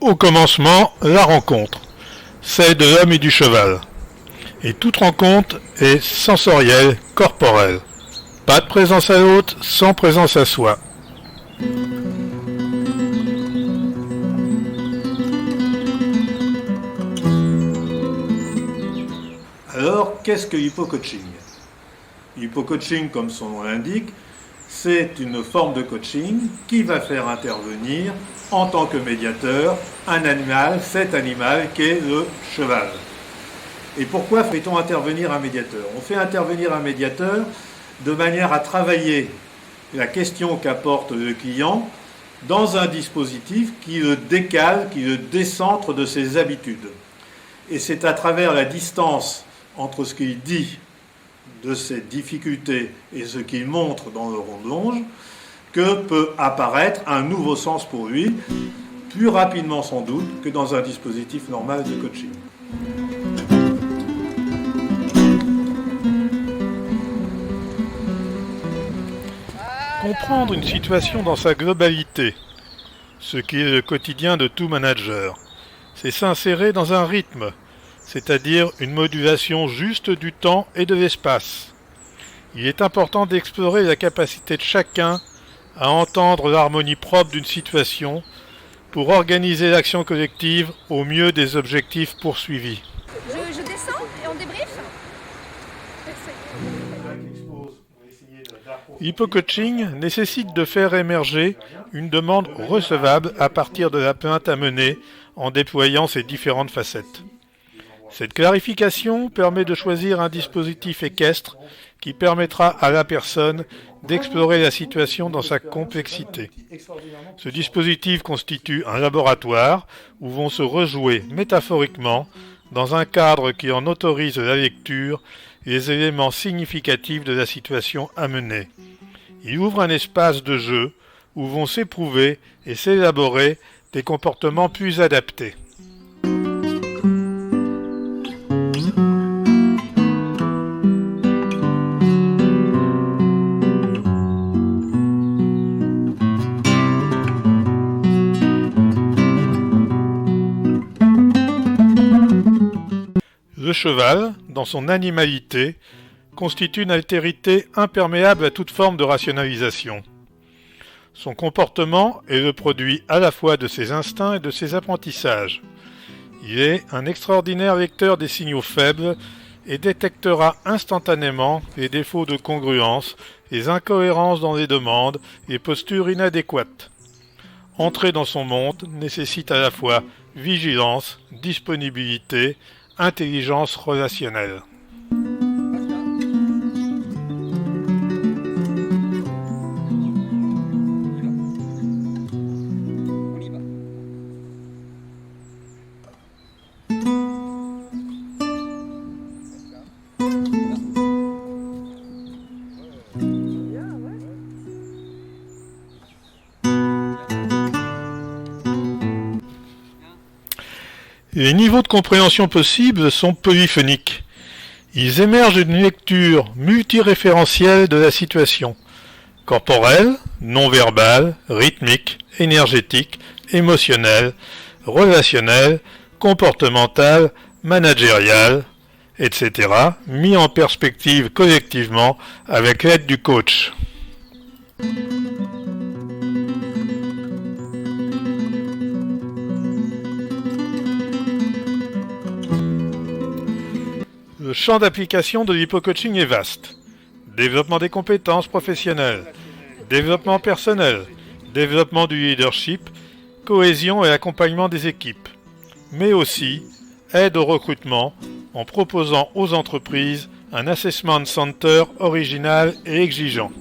Au commencement, la rencontre, celle de l'homme et du cheval. Et toute rencontre est sensorielle, corporelle. Pas de présence à l'autre sans présence à soi. Alors, qu'est-ce que l'hypo-coaching ? L'hypo-coaching, comme son nom l'indique, c'est une forme de coaching qui va faire intervenir, en tant que médiateur, un animal, cet animal qu'est le cheval. Et pourquoi fait-on intervenir un médiateur ? On fait intervenir un médiateur de manière à travailler la question qu'apporte le client dans un dispositif qui le décale, qui le décentre de ses habitudes. Et c'est à travers la distance entre ce qu'il dit de ses difficultés et ce qu'il montre dans le rond de longe que peut apparaître un nouveau sens pour lui, plus rapidement sans doute que dans un dispositif normal de coaching. Comprendre une situation dans sa globalité, ce qui est le quotidien de tout manager, c'est s'insérer dans un rythme, c'est-à-dire une modulation juste du temps et de l'espace. Il est important d'explorer la capacité de chacun à entendre l'harmonie propre d'une situation pour organiser l'action collective au mieux des objectifs poursuivis. Je descends et on débrief. L'hypo-coaching nécessite de faire émerger une demande recevable à partir de la plainte à mener en déployant ses différentes facettes. Cette clarification permet de choisir un dispositif équestre qui permettra à la personne d'explorer la situation dans sa complexité. Ce dispositif constitue un laboratoire où vont se rejouer métaphoriquement, dans un cadre qui en autorise la lecture, les éléments significatifs de la situation à mener. Il ouvre un espace de jeu où vont s'éprouver et s'élaborer des comportements plus adaptés. Le cheval, dans son animalité, constitue une altérité imperméable à toute forme de rationalisation. Son comportement est le produit à la fois de ses instincts et de ses apprentissages. Il est un extraordinaire lecteur des signaux faibles et détectera instantanément les défauts de congruence, les incohérences dans les demandes, les postures inadéquates. Entrer dans son monde nécessite à la fois vigilance, disponibilité, intelligence relationnelle. Les niveaux de compréhension possibles sont polyphoniques. Ils émergent d'une lecture multiréférentielle de la situation, corporelle, non-verbale, rythmique, énergétique, émotionnelle, relationnelle, comportementale, managériale, etc., mis en perspective collectivement avec l'aide du coach. Le champ d'application de l'hypo-coaching est vaste. Développement des compétences professionnelles, développement personnel, développement du leadership, cohésion et accompagnement des équipes, mais aussi aide au recrutement en proposant aux entreprises un assessment center original et exigeant.